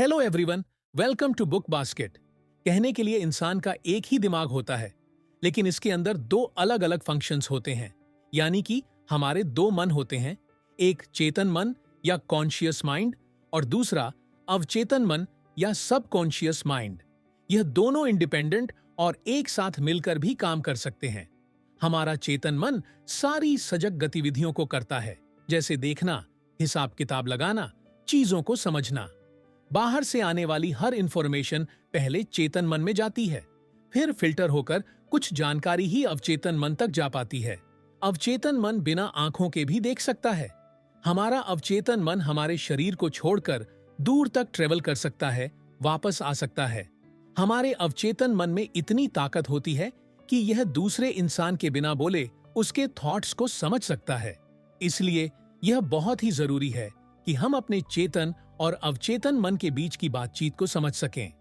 Hello everyone, welcome to book basket. कहने के लिए इंसान का एक ही दिमाग होता है, लेकिन इसके अंदर दो अलग अलग फंक्शंस होते हैं। यानी कि हमारे दो मन होते हैं, एक चेतन मन या कॉन्शियस माइंड और दूसरा अवचेतन मन या सब कॉन्शियस माइंड। यह दोनों इंडिपेंडेंट और एक साथ मिलकर भी काम कर सकते हैं। हमारा चेतन मन सारी सजग गतिविधियों को करता है, जैसे देखना, हिसाब किताब लगाना, चीजों को समझना। बाहर से आने वाली हर इंफॉर्मेशन पहले चेतन मन में जाती है, फिर फिल्टर होकर कुछ जानकारी ही अवचेतन मन तक जा पाती है। अवचेतन मन बिना आंखों के भी देख सकता है। हमारा अवचेतन मन हमारे शरीर को छोड़कर दूर तक ट्रेवल कर सकता है, वापस आ सकता है। हमारे अवचेतन मन में इतनी ताकत होती है कि यह दूसरे इंसान के बिना बोले उसके थॉट्स को समझ सकता है। इसलिए यह बहुत ही जरूरी है कि हम अपने चेतन और अवचेतन मन के बीच की बातचीत को समझ सकें।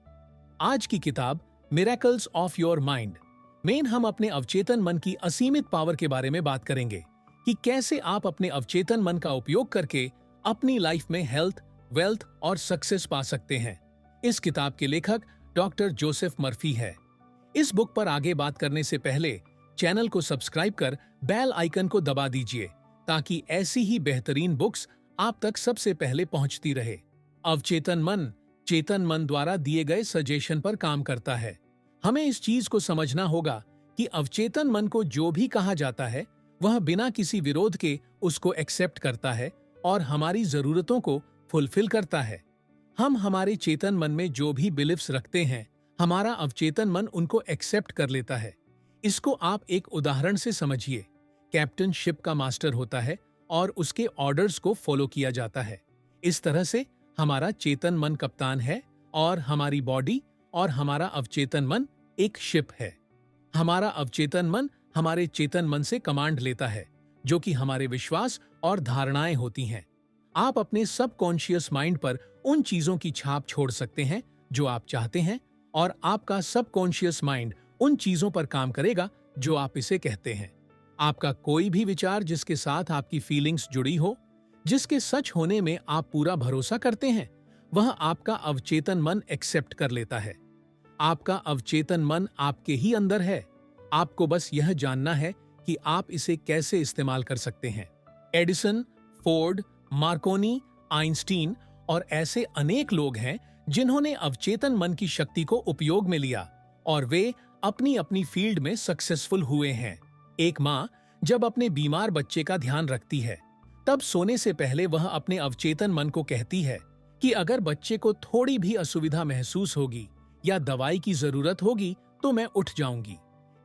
आज की किताब मिरेकल्स ऑफ योर माइंड में हम अपने अवचेतन मन की असीमित पावर के बारे में बात करेंगे कि कैसे आप अपने अवचेतन मन का उपयोग करके अपनी लाइफ में हेल्थ, वेल्थ और सक्सेस पा सकते हैं। इस किताब के लेखक डॉक्टर जोसेफ मर्फी है। इस बुक पर आगे बात करने से पहले चैनल को सब्सक्राइब कर बेल आइकन को दबा दीजिए, ताकि ऐसी ही बेहतरीन बुक्स आप तक सबसे पहले पहुंचती रहे। अवचेतन मन चेतन मन द्वारा दिए गए सजेशन पर काम करता है। हमें इस चीज को समझना होगा कि अवचेतन मन को जो भी कहा जाता है वह बिना किसी विरोध के उसको एक्सेप्ट करता है और हमारी जरूरतों को फुलफिल करता है। हम हमारे चेतन मन में जो भी बिलीफ्स रखते हैं, हमारा अवचेतन मन उनको एक्सेप्ट कर लेता है। इसको आप एक उदाहरण से समझिए। कैप्टन शिप का मास्टर होता है और उसके ऑर्डर्स को फॉलो किया जाता है। इस तरह से हमारा चेतन मन कप्तान है और हमारी बॉडी और हमारा अवचेतन मन एक शिप है। हमारा अवचेतन मन हमारे चेतन मन से कमांड लेता है, जो कि हमारे विश्वास और धारणाएं होती हैं। आप अपने सब कॉन्शियस माइंड पर उन चीजों की छाप छोड़ सकते हैं जो आप चाहते हैं, और आपका सब कॉन्शियस माइंड उन चीजों पर काम करेगा जो आप इसे कहते हैं। आपका कोई भी विचार जिसके साथ आपकी फीलिंग्स जुड़ी हो, जिसके सच होने में आप पूरा भरोसा करते हैं, वह आपका अवचेतन मन एक्सेप्ट कर लेता है। आपका अवचेतन मन आपके ही अंदर है। आपको बस यह जानना है कि आप इसे कैसे इस्तेमाल कर सकते हैं। एडिसन, फोर्ड, मार्कोनी, आइंस्टीन और ऐसे अनेक लोग हैं जिन्होंने अवचेतन मन की शक्ति को उपयोग में लिया और वे अपनी अपनी फील्ड में सक्सेसफुल हुए हैं। एक माँ जब अपने बीमार बच्चे का ध्यान रखती है, तब सोने से पहले वह अपने अवचेतन मन को कहती है कि अगर बच्चे को थोड़ी भी असुविधा महसूस होगी या दवाई की जरूरत होगी तो मैं उठ जाऊंगी।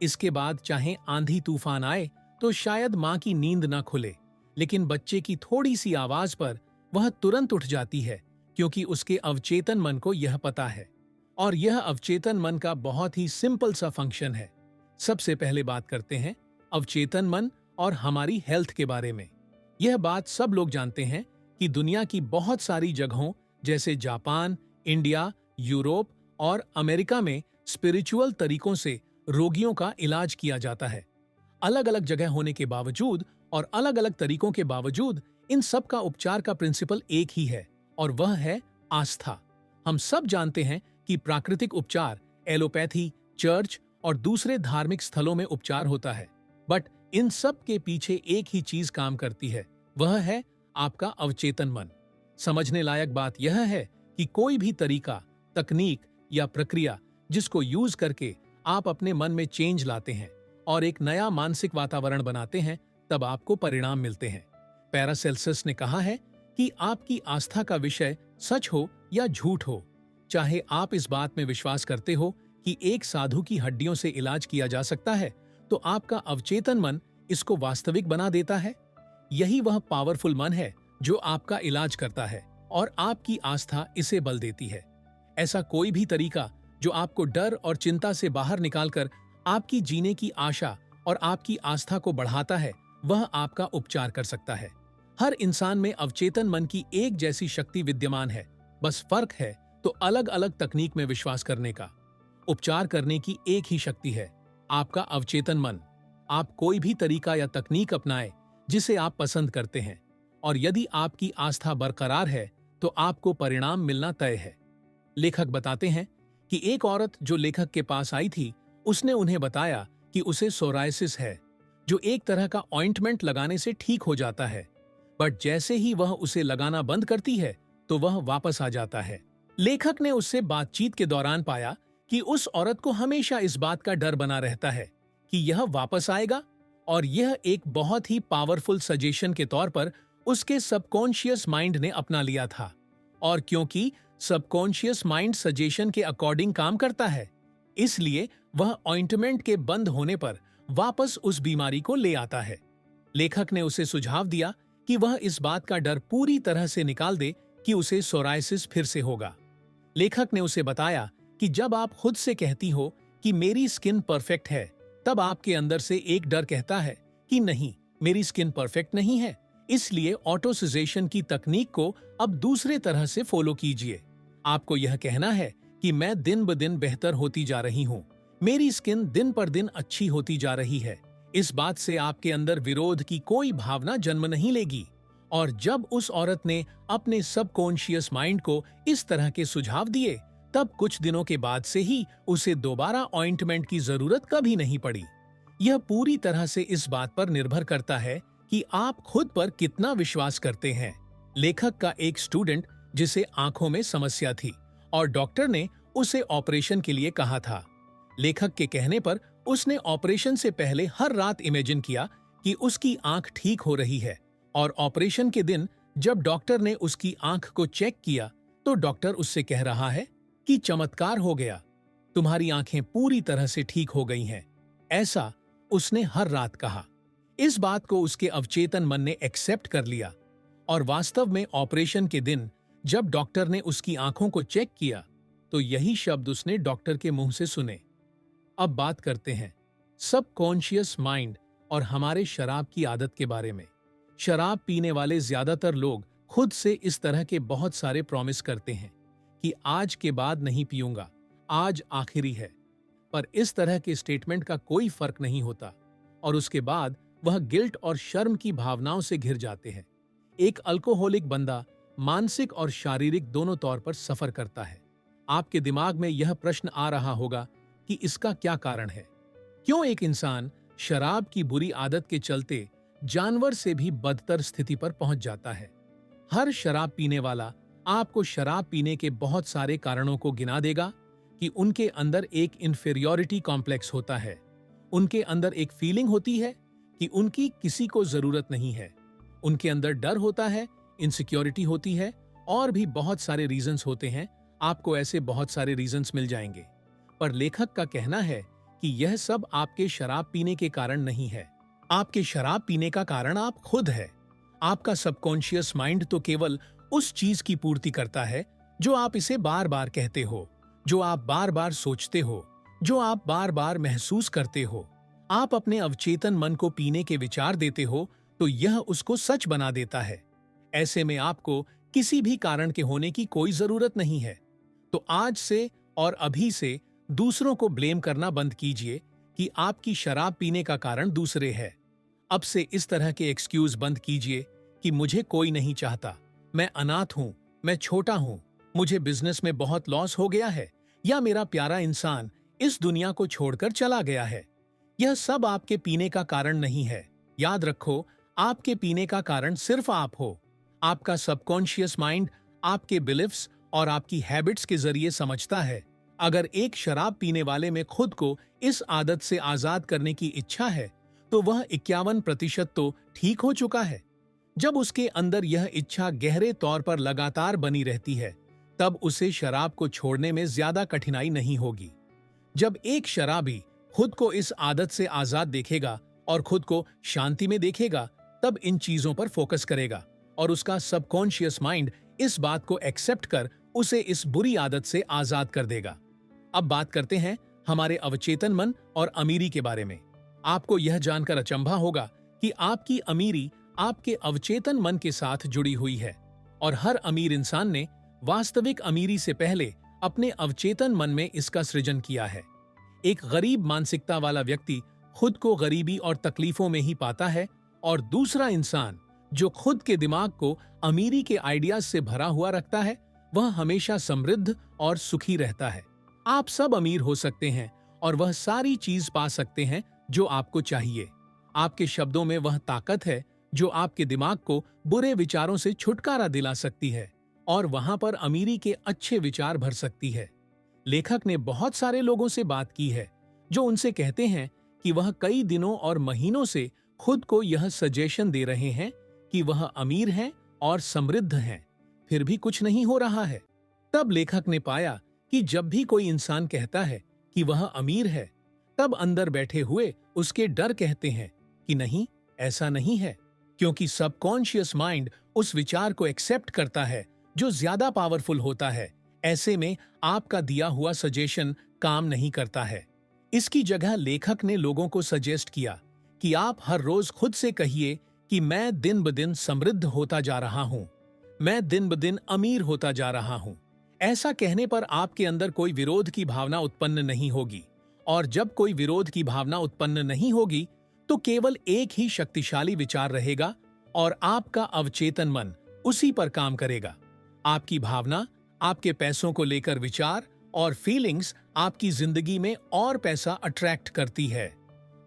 इसके बाद चाहे आंधी तूफान आए तो शायद माँ की नींद न खुले, लेकिन बच्चे की थोड़ी सी आवाज पर वह तुरंत उठ जाती है, क्योंकि उसके अवचेतन मन को यह पता है। और यह अवचेतन मन का बहुत ही सिंपल सा फंक्शन है। सबसे पहले बात करते हैं अवचेतन मन और हमारी हेल्थ के बारे में। यह बात सब लोग जानते हैं कि दुनिया की बहुत सारी जगहों जैसे जापान, इंडिया, यूरोप और अमेरिका में स्पिरिचुअल तरीकों से रोगियों का इलाज किया जाता है। अलग अलग जगह होने के बावजूद और अलग अलग तरीकों के बावजूद इन सब का उपचार का प्रिंसिपल एक ही है, और वह है आस्था। हम सब जानते हैं कि प्राकृतिक उपचार, एलोपैथी, चर्च और दूसरे धार्मिक स्थलों में उपचार होता है, बट इन सब के पीछे एक ही चीज काम करती है, वह है आपका अवचेतन मन। समझने लायक बात यह है कि कोई भी तरीका, तकनीक या प्रक्रिया जिसको यूज करके आप अपने मन में चेंज लाते हैं और एक नया मानसिक वातावरण बनाते हैं, तब आपको परिणाम मिलते हैं। पैरासेल्सस ने कहा है कि आपकी आस्था का विषय सच हो या झूठ हो, चाहे आप इस बात में विश्वास करते हो कि एक साधु की हड्डियों से इलाज किया जा सकता है, तो आपका अवचेतन मन इसको वास्तविक बना देता है। यही वह पावरफुल मन है जो आपका इलाज करता है और आपकी आस्था इसे बल देती है। ऐसा कोई भी तरीका जो आपको डर और चिंता से बाहर निकालकर आपकी जीने की आशा और आपकी आस्था को बढ़ाता है, वह आपका उपचार कर सकता है। हर इंसान में अवचेतन मन की एक जैसी शक्ति विद्यमान है, बस फर्क है तो अलग अलग तकनीक में विश्वास करने का। उपचार करने की एक ही शक्ति है, आपका अवचेतन मन। आप कोई भी तरीका या तकनीक अपनाएं जिसे आप पसंद करते हैं, और यदि आपकी आस्था बरकरार है तो आपको परिणाम मिलना तय है। लेखक बताते हैं कि एक औरत जो लेखक के पास आई थी, उसने उन्हें बताया कि उसे सोरायसिस है, जो एक तरह का ऑइंटमेंट लगाने से ठीक हो जाता है, बट जैसे ही वह उसे लगाना बंद करती है तो वह वापस आ जाता है। लेखक ने उससे बातचीत के दौरान पाया कि उस औरत को हमेशा इस बात का डर बना रहता है कि यह वापस आएगा, और यह एक बहुत ही पावरफुल सजेशन के तौर पर उसके सबकॉन्शियस माइंड ने अपना लिया था। और क्योंकि सबकॉन्शियस माइंड सजेशन के अकॉर्डिंग काम करता है, इसलिए वह ऑइंटमेंट के बंद होने पर वापस उस बीमारी को ले आता है। लेखक ने उसे सुझाव दिया कि वह इस बात का डर पूरी तरह से निकाल दे कि उसे सोरायसिस फिर से होगा। लेखक ने उसे बताया कि जब आप खुद से कहती हो कि मेरी स्किन परफेक्ट है, तब आपके अंदर से एक डर कहता है कि नहीं, मेरी स्किन परफेक्ट नहीं है, इसलिए ऑटोसिजेशन की तकनीक को अब दूसरे तरह से फॉलो कीजिए। आपको यह कहना है कि मैं दिन ब दिन बेहतर होती जा रही हूँ, मेरी स्किन दिन पर दिन अच्छी होती जा रही है। इस बात से आपके अंदर विरोध की कोई भावना जन्म नहीं लेगी। और जब उस औरत ने अपने सबकॉन्शियस माइंड को इस तरह के सुझाव दिए, तब कुछ दिनों के बाद से ही उसे दोबारा ऑइंटमेंट की जरूरत कभी नहीं पड़ी। यह पूरी तरह से इस बात पर निर्भर करता है कि आप खुद पर कितना विश्वास करते हैं। लेखक का एक स्टूडेंट जिसे आंखों में समस्या थी और डॉक्टर ने उसे ऑपरेशन के लिए कहा था। लेखक के कहने पर उसने ऑपरेशन से पहले हर रात इमेजिन किया कि उसकी आंख ठीक हो रही है, और ऑपरेशन के दिन जब डॉक्टर ने उसकी आंख को चेक किया तो डॉक्टर उससे कह रहा है कि चमत्कार हो गया, तुम्हारी आंखें पूरी तरह से ठीक हो गई हैं। ऐसा उसने हर रात कहा। इस बात को उसके अवचेतन मन ने एक्सेप्ट कर लिया, और वास्तव में ऑपरेशन के दिन जब डॉक्टर ने उसकी आंखों को चेक किया तो यही शब्द उसने डॉक्टर के मुंह से सुने। अब बात करते हैं सबकॉन्शियस माइंड और हमारे शराब की आदत के बारे में। शराब पीने वाले ज्यादातर लोग खुद से इस तरह के बहुत सारे प्रॉमिस करते हैं कि आज के बाद नहीं पीऊंगा, आज आखिरी है। पर इस तरह के स्टेटमेंट का कोई फर्क नहीं होता, और उसके बाद वह गिल्ट और शर्म की भावनाओं से घिर जाते हैं। एक अल्कोहलिक बंदा मानसिक और शारीरिक दोनों तौर पर सफर करता है। आपके दिमाग में यह प्रश्न आ रहा होगा कि इसका क्या कारण है? क्यों एक इंसान शराब की बुरी आदत के चलते जानवर से भी बदतर स्थिति पर पहुंच जाता है? हर शराब पीने वाला आपको शराब पीने के बहुत सारे कारणों को गिना देगा कि उनके अंदर एक इन्फीरियॉरिटी कॉम्प्लेक्स होता है, उनके अंदर एक फीलिंग होती है कि उनकी किसी को जरूरत नहीं है, उनके अंदर डर होता है, इनसिक्योरिटी होती है, और भी बहुत सारे रीजंस होते हैं। आपको ऐसे बहुत सारे रीजंस मिल जाएंगे, पर लेखक का कहना है कि यह सब आपके शराब पीने के कारण नहीं है। आपके शराब पीने का कारण आप खुद है। आपका सबकॉन्शियस माइंड तो केवल उस चीज की पूर्ति करता है जो आप इसे बार बार कहते हो, जो आप बार बार सोचते हो, जो आप बार बार महसूस करते हो। आप अपने अवचेतन मन को पीने के विचार देते हो तो यह उसको सच बना देता है। ऐसे में आपको किसी भी कारण के होने की कोई जरूरत नहीं है। तो आज से और अभी से दूसरों को ब्लेम करना बंद कीजिए कि आपकी शराब पीने का कारण दूसरे है। अब से इस तरह के एक्सक्यूज बंद कीजिए कि मुझे कोई नहीं चाहता, मैं अनाथ हूं, मैं छोटा हूं, मुझे बिजनेस में बहुत लॉस हो गया है, या मेरा प्यारा इंसान इस दुनिया को छोड़कर चला गया है। यह सब आपके पीने का कारण नहीं है। याद रखो, आपके पीने का कारण सिर्फ आप हो। आपका सबकॉन्शियस माइंड आपके बिलीफ्स और आपकी हैबिट्स के जरिए समझता है। अगर एक शराब पीने वाले में खुद को इस आदत से आजाद करने की इच्छा है तो वह 51% तो ठीक हो चुका है। जब उसके अंदर यह इच्छा गहरे तौर पर लगातार बनी रहती है, तब उसे शराब को छोड़ने में ज्यादा कठिनाई नहीं होगी। जब एक शराबी खुद को इस आदत से आजाद देखेगा और खुद को शांति में देखेगा, तब इन चीजों पर फोकस करेगा और उसका सबकॉन्शियस माइंड इस बात को एक्सेप्ट कर उसे इस बुरी आदत से आजाद कर देगा। अब बात करते हैं हमारे अवचेतन मन और अमीरी के बारे में। आपको यह जानकर अचंभा होगा कि आपकी अमीरी आपके अवचेतन मन के साथ जुड़ी हुई है, और हर अमीर इंसान ने वास्तविक अमीरी से पहले अपने अवचेतन मन में इसका सृजन किया है। एक गरीब मानसिकता वाला व्यक्ति खुद को गरीबी और तकलीफों में ही पाता है, और दूसरा इंसान जो खुद के दिमाग को अमीरी के आइडियाज से भरा हुआ रखता है, वह हमेशा समृद्ध और सुखी रहता है। आप सब अमीर हो सकते हैं और वह सारी चीज पा सकते हैं जो आपको चाहिए। आपके शब्दों में वह ताकत है जो आपके दिमाग को बुरे विचारों से छुटकारा दिला सकती है और वहां पर अमीरी के अच्छे विचार भर सकती है। लेखक ने बहुत सारे लोगों से बात की है जो उनसे कहते हैं कि वह कई दिनों और महीनों से खुद को यह सजेशन दे रहे हैं कि वह अमीर हैं और समृद्ध हैं, फिर भी कुछ नहीं हो रहा है। तब लेखक ने पाया कि जब भी कोई इंसान कहता है कि वह अमीर है, तब अंदर बैठे हुए उसके डर कहते हैं कि नहीं, ऐसा नहीं है, क्योंकि सबकॉन्शियस माइंड उस विचार को एक्सेप्ट करता है जो ज्यादा पावरफुल होता है। ऐसे में आपका दिया हुआ सजेशन काम नहीं करता है। इसकी जगह लेखक ने लोगों को सजेस्ट किया कि आप हर रोज खुद से कहिए कि मैं दिन ब दिन समृद्ध होता जा रहा हूं, मैं दिन ब दिन अमीर होता जा रहा हूं। ऐसा कहने पर आपके अंदर कोई विरोध की भावना उत्पन्न नहीं होगी, और जब कोई विरोध की भावना उत्पन्न नहीं होगी तो केवल एक ही शक्तिशाली विचार रहेगा और आपका अवचेतन मन उसी पर काम करेगा। आपकी भावना, आपके पैसों को लेकर विचार और फीलिंग्स आपकी जिंदगी में और पैसा अट्रैक्ट करती है।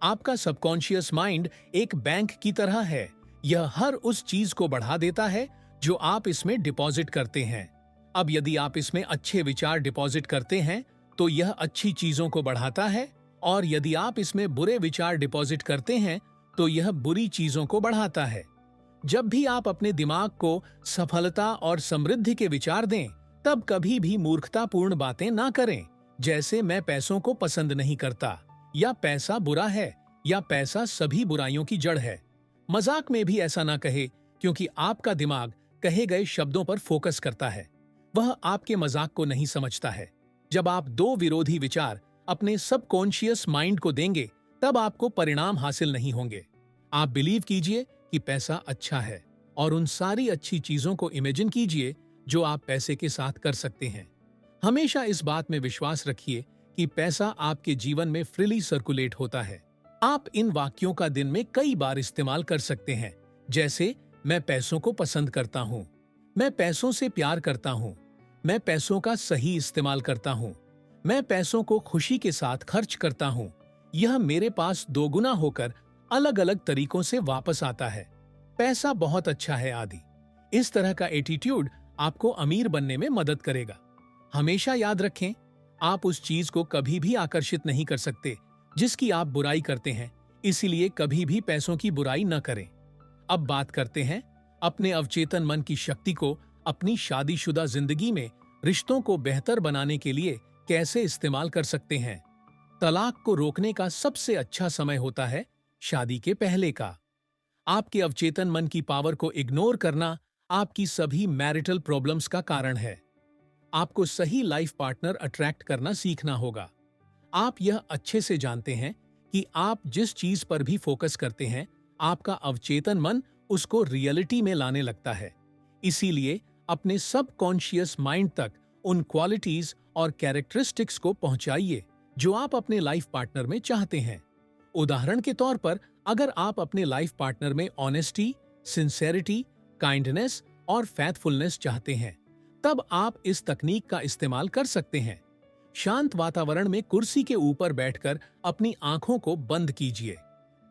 आपका सबकॉन्शियस माइंड एक बैंक की तरह है। यह हर उस चीज को बढ़ा देता है जो आप इसमें डिपॉजिट करते हैं। अब यदि आप इसमें अच्छे विचार डिपॉजिट करते हैं तो यह अच्छी चीजों को बढ़ाता है, और यदि आप इसमें बुरे विचार डिपॉजिट करते हैं तो यह बुरी चीजों को बढ़ाता है। जब भी आप अपने दिमाग को सफलता और समृद्धि के विचार दें, तब कभी भी मूर्खतापूर्ण बातें ना करें, जैसे मैं पैसों को पसंद नहीं करता, या पैसा बुरा है, या पैसा सभी बुराइयों की जड़ है। मजाक में भी ऐसा ना कहे, क्योंकि आपका दिमाग कहे गए शब्दों पर फोकस करता है, वह आपके मजाक को नहीं समझता है। जब आप दो विरोधी विचार अपने सबकॉन्शियस माइंड को देंगे, तब आपको परिणाम हासिल नहीं होंगे। आप बिलीव कीजिए कि पैसा अच्छा है और उन सारी अच्छी चीजों को इमेजिन कीजिए जो आप पैसे के साथ कर सकते हैं। हमेशा इस बात में विश्वास रखिए कि पैसा आपके जीवन में फ्रीली सर्कुलेट होता है। आप इन वाक्यों का दिन में कई बार इस्तेमाल कर सकते हैं, जैसे मैं पैसों को पसंद करता हूँ, मैं पैसों से प्यार करता हूँ, मैं पैसों का सही इस्तेमाल करता हूँ, मैं पैसों को खुशी के साथ खर्च करता हूँ, यह मेरे पास दोगुना होकर अलग अलग तरीकों से वापस आता है, पैसा बहुत अच्छा है आदि। इस तरह का एटीट्यूड आपको अमीर बनने में मदद करेगा। हमेशा याद रखें, आप उस चीज को कभी भी आकर्षित नहीं कर सकते जिसकी आप बुराई करते हैं, इसीलिए कभी भी पैसों की बुराई न करें। अब बात करते हैं अपने अवचेतन मन की शक्ति को अपनी शादीशुदा जिंदगी में रिश्तों को बेहतर बनाने के लिए कैसे इस्तेमाल कर सकते हैं। तलाक को रोकने का सबसे अच्छा समय होता है शादी के पहले का। आपके अवचेतन मन की पावर को इग्नोर करना आपकी सभी मैरिटल प्रॉब्लम्स का कारण है। आपको सही लाइफ पार्टनर अट्रैक्ट करना सीखना होगा। आप यह अच्छे से जानते हैं कि आप जिस चीज पर भी फोकस करते हैं, आपका अवचेतन मन उसको रियलिटी में लाने लगता है। इसीलिए अपने सबकॉन्शियस माइंड तक उन क्वालिटीज और कैरेक्टरिस्टिक्स को पहुंचाइए जो आप अपने लाइफ पार्टनर में चाहते हैं। उदाहरण के तौर पर, अगर आप अपने लाइफ पार्टनर में ऑनेस्टी, सिंसेरिटी, काइंडनेस और फैथफुलनेस चाहते हैं, तब आप इस तकनीक का इस्तेमाल कर सकते हैं। शांत वातावरण में कुर्सी के ऊपर बैठकर अपनी आंखों को बंद कीजिए,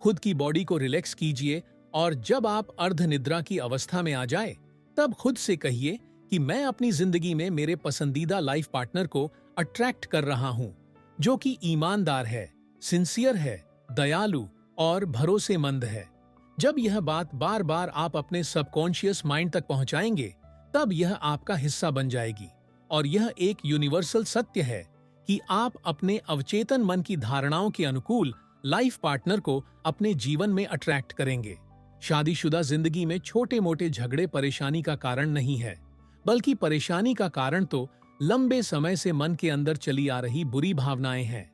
खुद की बॉडी को रिलैक्स कीजिए, और जब आप अर्ध निद्रा की अवस्था में आ जाए, तब खुद से कहिए कि मैं अपनी जिंदगी में मेरे पसंदीदा लाइफ पार्टनर को अट्रैक्ट कर रहा हूं, जो कि ईमानदार है, सिंसियर है, दयालु और भरोसेमंद है। जब यह बात बार बार आप अपने सबकॉन्शियस माइंड तक पहुंचाएंगे, तब यह आपका हिस्सा बन जाएगी, और यह एक यूनिवर्सल सत्य है कि आप अपने अवचेतन मन की धारणाओं के अनुकूल लाइफ पार्टनर को अपने जीवन में अट्रैक्ट करेंगे। शादीशुदा जिंदगी में छोटे मोटे झगड़े परेशानी का कारण नहीं है, बल्कि परेशानी का कारण तो लंबे समय से मन के अंदर चली आ रही बुरी भावनाएं हैं।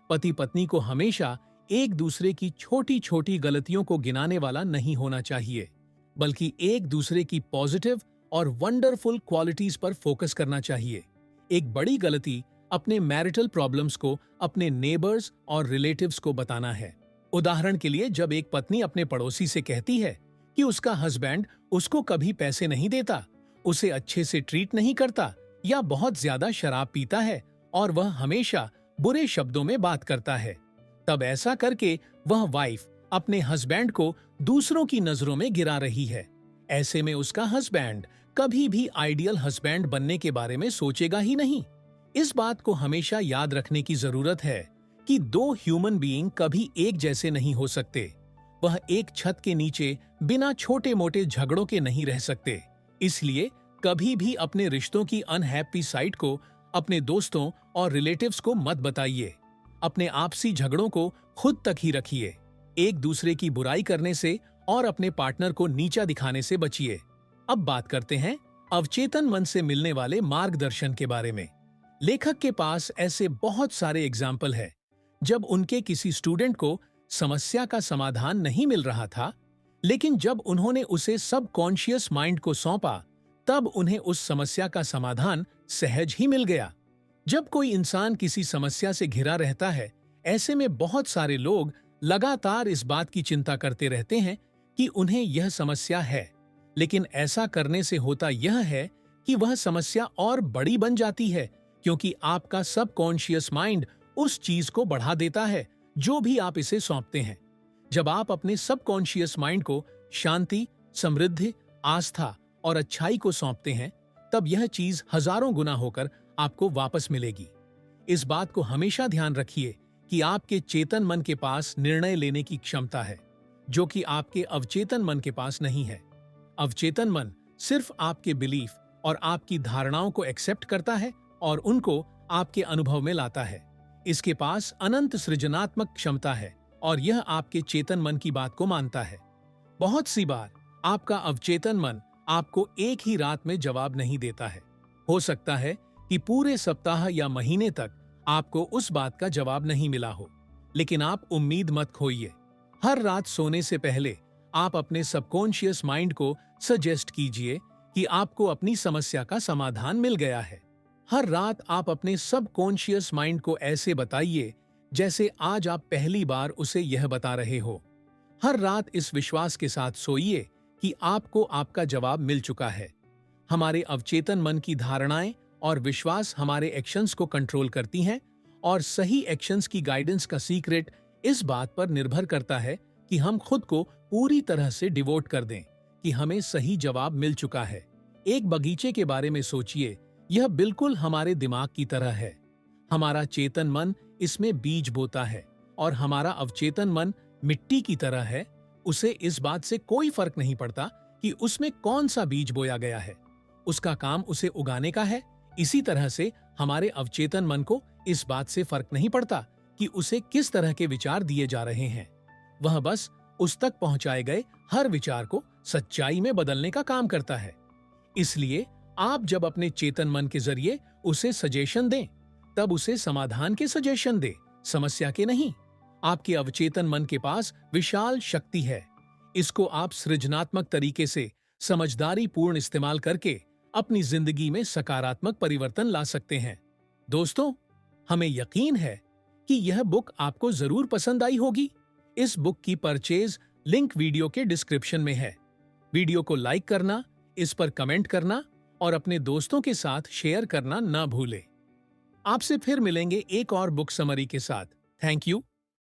पति पत्नी को हमेशा एक दूसरे की छोटी छोटी गलतियों को गिनाने वाला नहीं होना चाहिए, बल्कि एक दूसरे की पॉजिटिव और वंडरफुल क्वालिटीज पर फोकस करना चाहिए। एक बड़ी गलती अपने मैरिटल प्रॉब्लम्स को अपने नेबर्स और रिलेटिव्स को बताना है। उदाहरण के लिए, जब एक पत्नी अपने पड़ोसी से कहती है कि उसका हस्बैंड उसको कभी पैसे नहीं देता, उसे अच्छे से ट्रीट नहीं करता, या बहुत ज्यादा शराब पीता है और वह हमेशा बुरे शब्दों में बात करता है, तब ऐसा करके वह वाइफ अपने हस्बैंड को दूसरों की नजरों में गिरा रही है। ऐसे में उसका हस्बैंड कभी भी आइडियल हस्बैंड बनने के बारे में सोचेगा ही नहीं। इस बात को हमेशा याद रखने की जरूरत है कि दो ह्यूमन बीइंग कभी एक जैसे नहीं हो सकते। वह एक छत के नीचे बिना छोटे मोटे झगड़ों के नहीं रह सकते। इसलिए कभी भी अपने रिश्तों की अनहैप्पी साइड को अपने दोस्तों और रिलेटिव्स को मत बताइए। अपने आपसी झगड़ों को खुद तक ही रखिए। एक दूसरे की बुराई करने से और अपने पार्टनर को नीचा दिखाने से बचिए। अब बात करते हैं अवचेतन मन से मिलने वाले मार्गदर्शन के बारे में। लेखक के पास ऐसे बहुत सारे एग्जाम्पल है जब उनके किसी स्टूडेंट को समस्या का समाधान नहीं मिल रहा था, लेकिन जब उन्होंने उसे सबकॉन्शियस माइंड को सौंपा तब उन्हें उस समस्या का समाधान सहज ही मिल गया। जब कोई इंसान किसी समस्या से घिरा रहता है, ऐसे में बहुत सारे लोग लगातार इस बात की चिंता करते रहते हैं कि उन्हें यह समस्या है, लेकिन ऐसा करने से होता यह है कि वह समस्या और बड़ी बन जाती है, क्योंकि आपका सबकॉन्शियस माइंड उस चीज को बढ़ा देता है जो भी आप इसे सौंपते हैं। जब आप अपने सबकॉन्शियस माइंड को शांति, समृद्धि, आस्था और अच्छाई को सौंपते हैं, तब यह चीज हजारों गुना होकर आपको वापस मिलेगी। इस बात को हमेशा ध्यान रखिए कि आपके चेतन मन के पास निर्णय लेने की क्षमता है, जो कि आपके अवचेतन मन के पास नहीं है। अवचेतन मन सिर्फ आपके बिलीफ और आपकी धारणाओं को एक्सेप्ट करता है और उनको आपके अनुभव में लाता है। इसके पास अनंत सृजनात्मक क्षमता है और यह आपके चेतन मन की बात को मानता है। बहुत सी बार आपका अवचेतन मन आपको एक ही रात में जवाब नहीं देता है। हो सकता है कि पूरे सप्ताह या महीने तक आपको उस बात का जवाब नहीं मिला हो, लेकिन आप उम्मीद मत खोइए। हर रात सोने से पहले आप अपने सबकॉन्शियस माइंड को सजेस्ट कीजिए कि आपको अपनी समस्या का समाधान मिल गया है। हर रात आप अपने सबकॉन्शियस माइंड को ऐसे बताइए जैसे आज आप पहली बार उसे यह बता रहे हो। हर रात इस विश्वास के साथ सोइए कि आपको आपका जवाब मिल चुका है। हमारे अवचेतन मन की धारणाएं और विश्वास हमारे एक्शंस को कंट्रोल करती हैं, और सही एक्शंस की गाइडेंस का सीक्रेट इस बात पर निर्भर करता है कि हम खुद को पूरी तरह से डिवोट कर दें कि हमें सही जवाब मिल चुका है। एक बगीचे के बारे में सोचिए, यह बिल्कुल हमारे दिमाग की तरह है। हमारा चेतन मन इसमें बीज बोता है और हमारा अवचेतन मन मिट्टी की तरह है। उसे इस बात से कोई फर्क नहीं पड़ता कि उसमें कौन सा बीज बोया गया है, उसका काम उसे उगाने का है। इसी तरह से हमारे अवचेतन मन को इस बात से फर्क नहीं पड़ता कि उसे किस तरह के विचार दिए जा रहे हैं। वह बस उस तक पहुंचाए गए हर विचार को सच्चाई में बदलने का काम करता है। इसलिए आप जब अपने चेतन मन के जरिए उसे सजेशन दें, तब उसे समाधान के सजेशन दें, समस्या के नहीं। आपके अवचेतन मन के पास विशाल शक्ति है। इसको आप सृजनात्मक तरीके से समझदारी पूर्ण इस्तेमाल करके अपनी जिंदगी में सकारात्मक परिवर्तन ला सकते हैं। दोस्तों, हमें यकीन है कि यह बुक आपको जरूर पसंद आई होगी। इस बुक की परचेज लिंक वीडियो के डिस्क्रिप्शन में है। वीडियो को लाइक करना, इस पर कमेंट करना और अपने दोस्तों के साथ शेयर करना ना भूलें। आपसे फिर मिलेंगे एक और बुक समरी के साथ। Thank you.